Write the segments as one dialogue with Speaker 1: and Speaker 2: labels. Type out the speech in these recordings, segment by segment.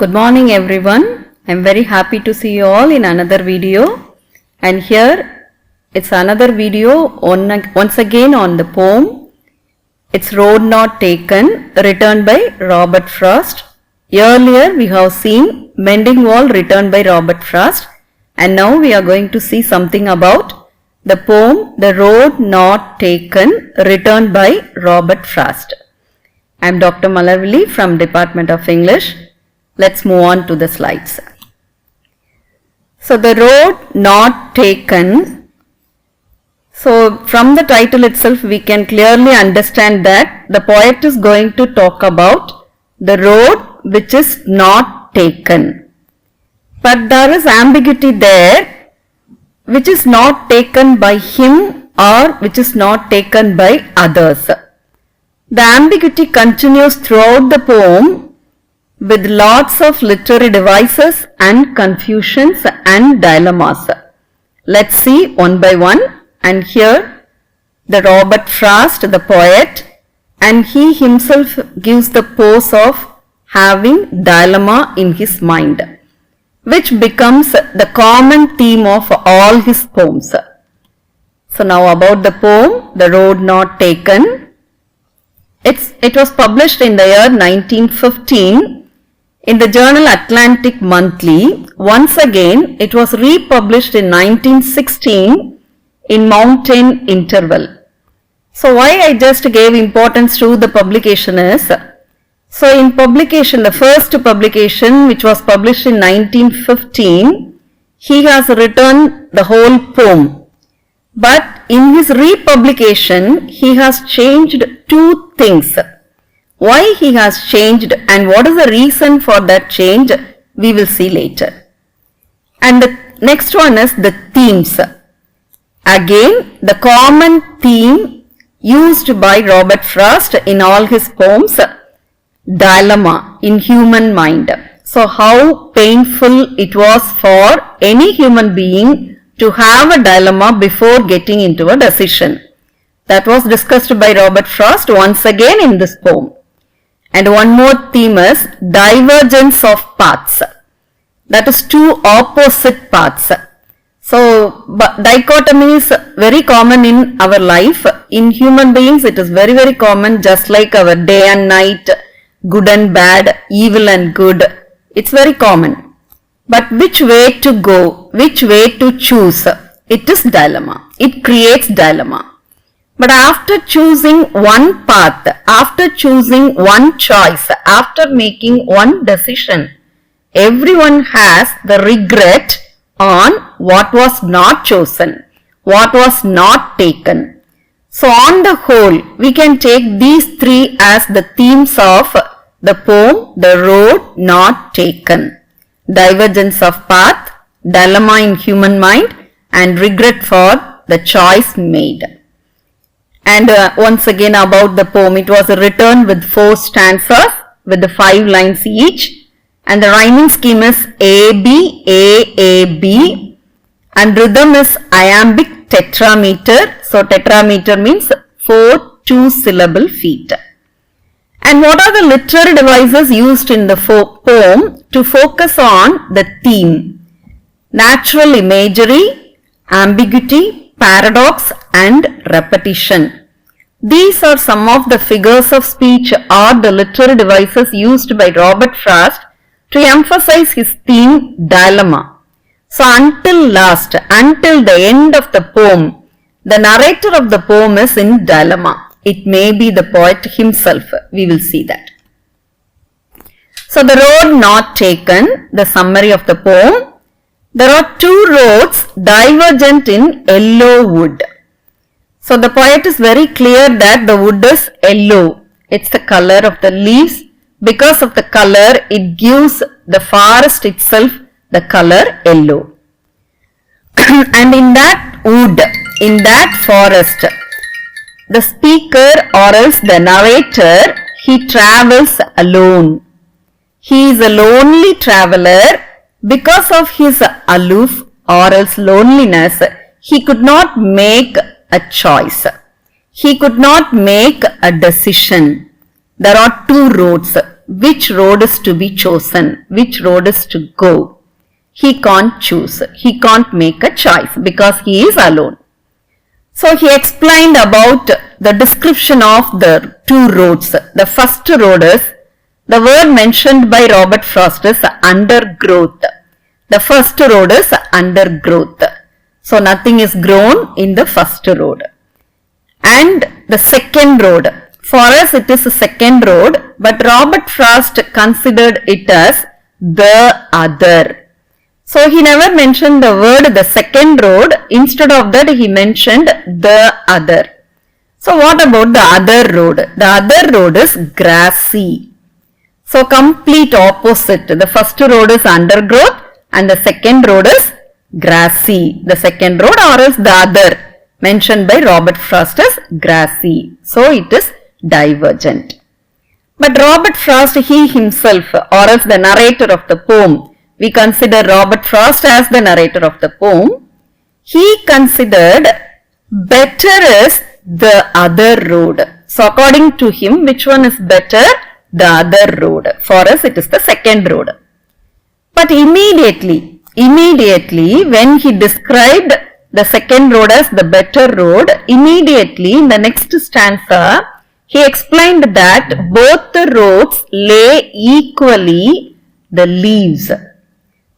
Speaker 1: Good morning everyone. I am very happy to see you all in another video, and here it's another video once again on the poem. It's Road Not Taken, written by Robert Frost. Earlier we have seen Mending Wall, written by Robert Frost, and now we are going to see something about the poem The Road Not Taken, written by Robert Frost. I am Dr. Malavilli from Department of English. Let's move on to the slides. So the road not taken. So from the title itself we can clearly understand that the poet is going to talk about the road which is not taken. But there is ambiguity there, which is not taken by him or which is not taken by others. The ambiguity continues throughout the poem with lots of literary devices and confusions and dilemmas. Let's see one by one. And here the Robert Frost, the poet, and he himself gives the pose of having dilemma in his mind, which becomes the common theme of all his poems. So now about the poem, The Road Not Taken. It was published in the year 1915 in the journal Atlantic Monthly. Once again, it was republished in 1916 in Mountain Interval. So why I just gave importance to the publication is, so in publication, the first publication which was published in 1915, he has written the whole poem. But in his republication, he has changed two things. Why he has changed and what is the reason for that change, we will see later. And the next one is the themes. Again, the common theme used by Robert Frost in all his poems, dilemma in human mind. So how painful it was for any human being to have a dilemma before getting into a decision. That was discussed by Robert Frost once again in this poem. And one more theme is divergence of paths. That is two opposite paths. So dichotomy is very common in our life. In human beings it is very, very common, just like our day and night, good and bad, evil and good. It's very common. But which way to go, which way to choose, it is dilemma. It creates dilemma. But after choosing one path, after choosing one choice, after making one decision, everyone has the regret on what was not chosen, what was not taken. So on the whole, we can take these three as the themes of the poem, The Road Not Taken. Divergence of path, dilemma in human mind, and regret for the choice made. And once again about the poem, it was written with 4 stanzas with the 5 lines each, and the rhyming scheme is A-B, A-A-B, and rhythm is iambic tetrameter. So tetrameter means 4 2-syllable feet. And what are the literary devices used in the poem to focus on the theme? Natural imagery, ambiguity, paradox and repetition. These are some of the figures of speech or the literary devices used by Robert Frost to emphasize his theme dilemma. So until the end of the poem, the narrator of the poem is in dilemma. It may be the poet himself. We will see that. So the road not taken, the summary of the poem. There are 2 roads divergent in yellow wood. So the poet is very clear that the wood is yellow. It's the color of the leaves. Because of the color, it gives the forest itself the color yellow. And in that wood, in that forest, the speaker or else the narrator, he travels alone. He is a lonely traveler. Because of his aloof or else loneliness, he could not make a choice. He could not make a decision. There are 2 roads. which road is to be chosen, which road is to go. He can't choose. He can't make a choice because he is alone. So he explained about the description of the two roads. The first road is, the word mentioned by Robert Frost is undergrowth. The first road is undergrowth. So nothing is grown in the first road. And the second road, for us it is a second road, but Robert Frost considered it as the other. So he never mentioned the word the second road. Instead of that he mentioned the other. So what about the other road? The other road is grassy. So complete opposite. The first road is undergrowth and the second road is grassy. The second road or else the other mentioned by Robert Frost is grassy. So it is divergent. But Robert Frost, he himself or else the narrator of the poem, we consider Robert Frost as the narrator of the poem. He considered better is the other road. So according to him, which one is better? The other road. For us it is the second road. But immediately when he described the second road as the better road, immediately in the next stanza, he explained that both the roads lay equally the leaves.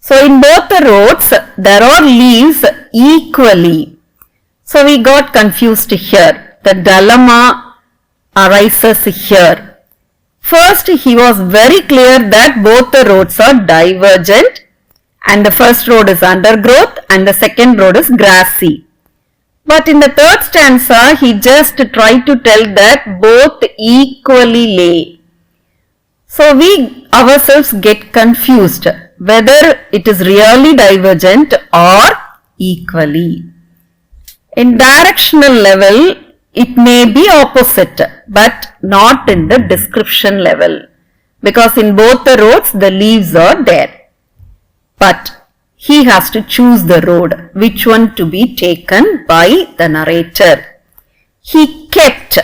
Speaker 1: So in both the roads, there are leaves equally. So we got confused here. The dilemma arises here. First, he was very clear that both the roads are divergent and the first road is undergrowth and the second road is grassy. But in the third stanza, he just tried to tell that both equally lay. So we ourselves get confused whether it is really divergent or equally. In directional level, it may be opposite, but not in the description level, because in both the roads the leaves are there. But he has to choose the road, which one to be taken by the narrator. He kept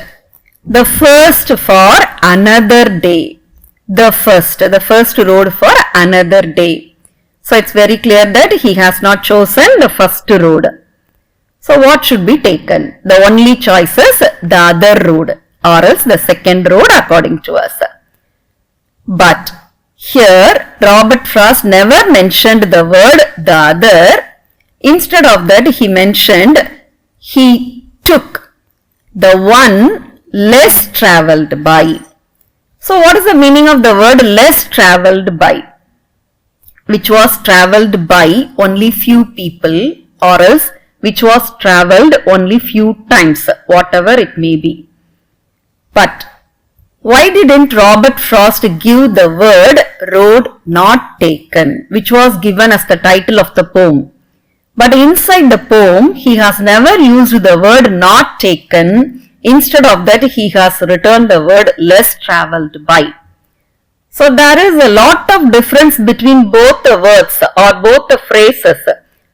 Speaker 1: the first for another day. The first road for another day. So it's very clear that he has not chosen the first road. So what should be taken? The only choice is the other road or else the second road according to us. But here Robert Frost never mentioned the word the other. Instead of that he mentioned he took the one less travelled by. So what is the meaning of the word less travelled by? Which was travelled by only few people or else which was travelled only few times, whatever it may be. But why didn't Robert Frost give the word road not taken, which was given as the title of the poem? But inside the poem, he has never used the word not taken. Instead of that, he has written the word less travelled by. So there is a lot of difference between both the words or both the phrases,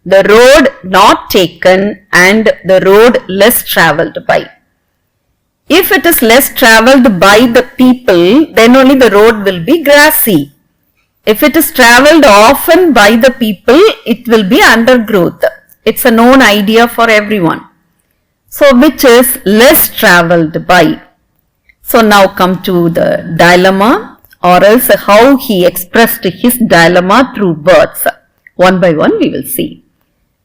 Speaker 1: the road not taken and the road less travelled by. If it is less travelled by the people, then only the road will be grassy. If it is travelled often by the people, it will be undergrowth. It's a known idea for everyone. So which is less travelled by? So now come to the dilemma or else how he expressed his dilemma through words. One by one we will see.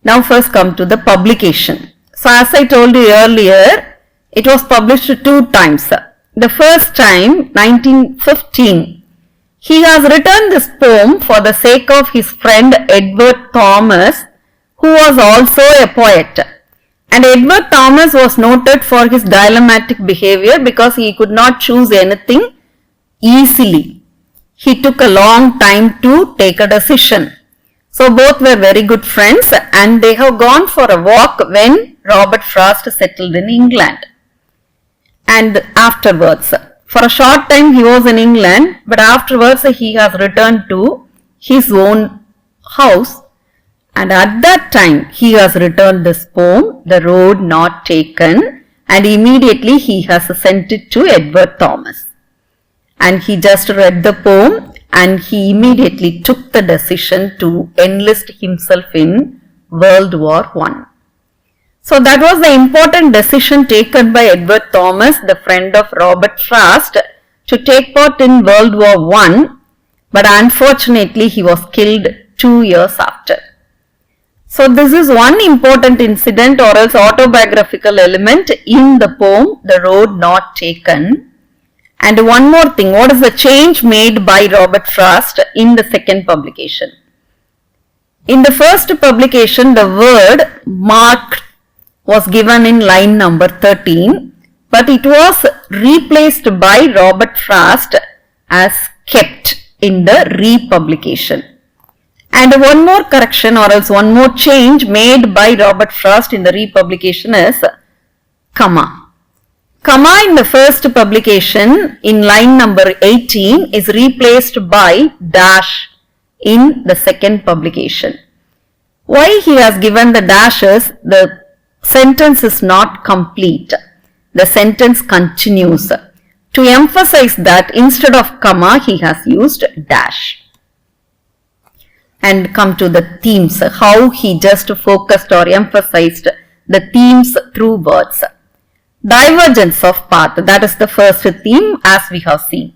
Speaker 1: Now first come to the publication. So as I told you earlier, it was published 2 times. The first time, 1915, he has written this poem for the sake of his friend Edward Thomas, who was also a poet. And Edward Thomas was noted for his dilemmatic behavior because he could not choose anything easily. He took a long time to take a decision. So both were very good friends and they have gone for a walk when Robert Frost settled in England. And afterwards, for a short time he was in England, but afterwards he has returned to his own house. And at that time, he has written this poem, The Road Not Taken, and immediately he has sent it to Edward Thomas. and he just read the poem and he immediately took the decision to enlist himself in World War I. So that was the important decision taken by Edward Thomas, the friend of Robert Frost, to take part in World War I, but unfortunately he was killed 2 years after. So this is one important incident or else autobiographical element in the poem, The Road Not Taken. And one more thing, what is the change made by Robert Frost in the second publication? In the first publication, the word marked was given in line number 13, but it was replaced by Robert Frost as kept in the republication. And one more correction or else one more change made by Robert Frost in the republication is comma. Comma in the first publication in line number 18 is replaced by dash in the second publication. Why he has given the dashes? The sentence is not complete. The sentence continues. To emphasize that, instead of comma, he has used dash. And come to the themes, how he just focused or emphasized the themes through words. Divergence of path, that is the first theme as we have seen.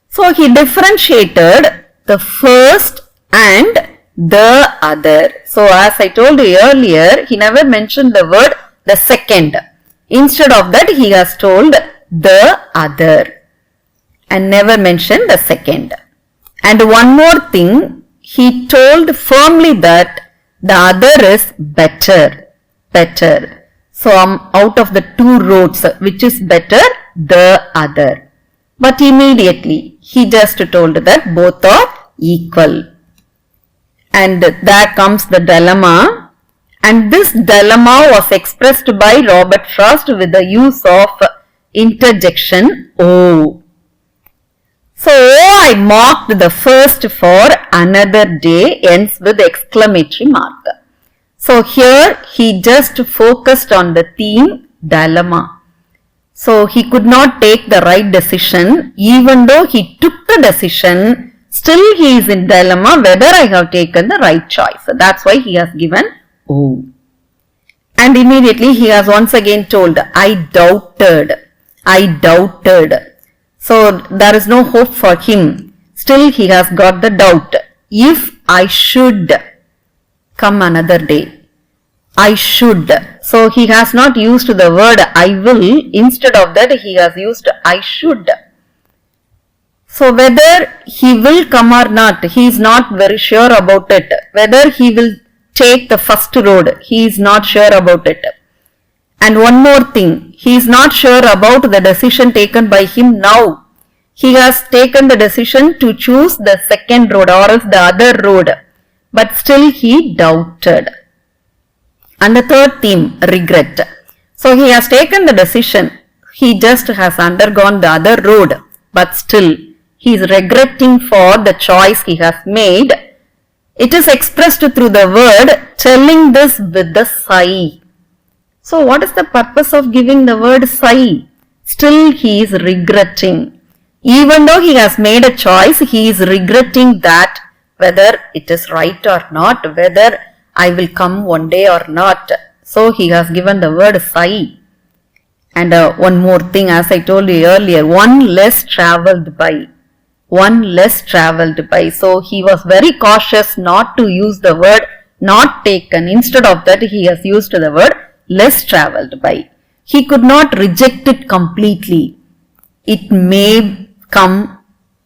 Speaker 1: So he differentiated the first and the other. So as I told you earlier, he never mentioned the word the second. Instead of that, he has told the other and never mentioned the second. And one more thing, he told firmly that the other is better. So out of the two roads, which is better? The other. But immediately he just told that both are equal. And there comes the dilemma. And this dilemma was expressed by Robert Frost with the use of interjection O. So, I marked the first for another day ends with exclamatory mark. So, here he just focused on the theme dilemma. So, he could not take the right decision. Even though he took the decision, still he is in dilemma whether I have taken the right choice. So, that's why he has given O. And immediately he has once again told, I doubted. So there is no hope for him. Still he has got the doubt. If I should come another day, I should. So he has not used the word I will. Instead of that he has used I should. So whether he will come or not, he is not very sure about it. Whether he will take the first road, he is not sure about it. And one more thing, he is not sure about the decision taken by him now. He has taken the decision to choose the second road or else the other road. But still he doubted. And the third theme, regret. So he has taken the decision. He just has undergone the other road. But still he is regretting for the choice he has made. It is expressed through the word telling this with the sigh. So what is the purpose of giving the word sigh? Still he is regretting. Even though he has made a choice, he is regretting that whether it is right or not, whether I will come one day or not. So he has given the word sigh. And one more thing, as I told you earlier, one less travelled by. So he was very cautious not to use the word not taken. Instead of that, he has used the word less travelled by. He could not reject it completely. It may come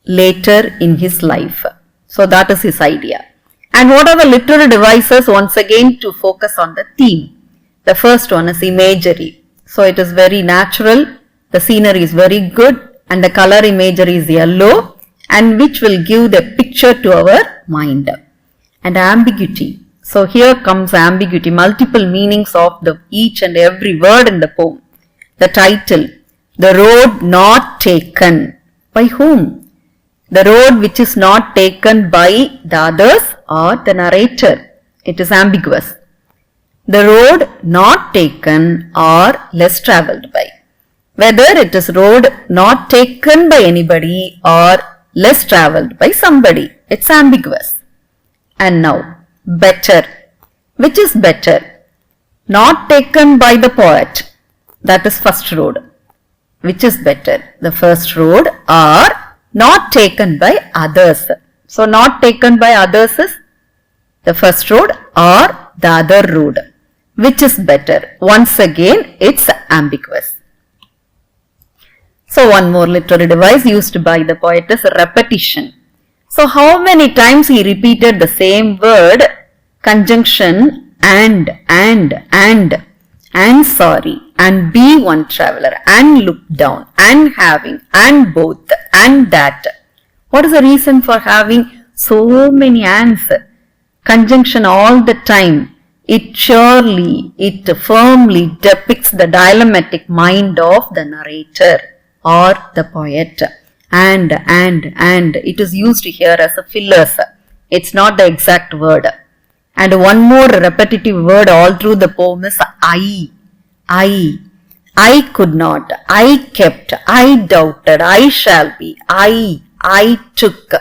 Speaker 1: later in his life. So that is his idea. And what are the literary devices? Once again, to focus on the theme. The first one is imagery. So it is very natural. The scenery is very good. And the color imagery is yellow. And which will give the picture to our mind. And ambiguity. So here comes ambiguity, multiple meanings of each and every word in the poem. The title, The Road Not Taken. By whom? The road which is not taken by the others or the narrator. It is ambiguous. The road not taken or less travelled by. whether it is road not taken by anybody or less traveled by somebody. It's ambiguous. And now, better. Which is better? Not taken by the poet. That is first road. Which is better? The first road or not taken by others. So, not taken by others is the first road or the other road. Which is better? Once again, it's ambiguous. So, one more literary device used by the poet is repetition. So, how many times he repeated the same word, conjunction and sorry, and be one traveler, and look down, and having, and both, and that. What is the reason for having so many ands? Conjunction all the time. It firmly depicts the dialectic mind of the narrator or the poet. And it is used here as a fillers. It's not the exact word. And one more repetitive word all through the poem is I could not, I kept, I doubted, I shall be, I took.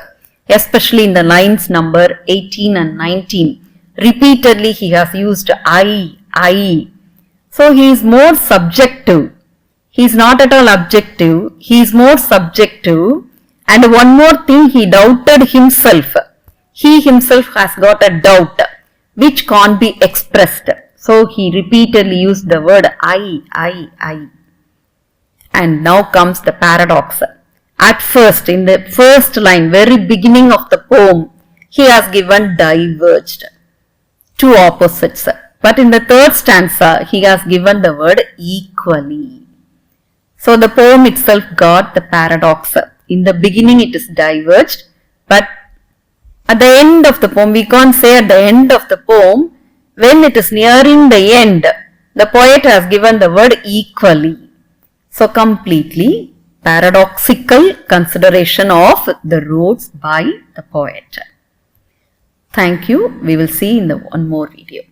Speaker 1: Especially in the lines number 18 and 19. Repeatedly he has used I. So he is more subjective. He is not at all objective. He is more subjective. And one more thing, he doubted himself. He himself has got a doubt which can't be expressed. So he repeatedly used the word I. And now comes the paradox. At first, in the first line, very beginning of the poem, he has given diverged, two opposites. But in the third stanza, he has given the word equally. So the poem itself got the paradox. In the beginning it is diverged, but at the end of the poem, we can't say at the end of the poem, when it is nearing the end, the poet has given the word equally. So completely paradoxical consideration of the roads by the poet. Thank you. We will see in the one more video.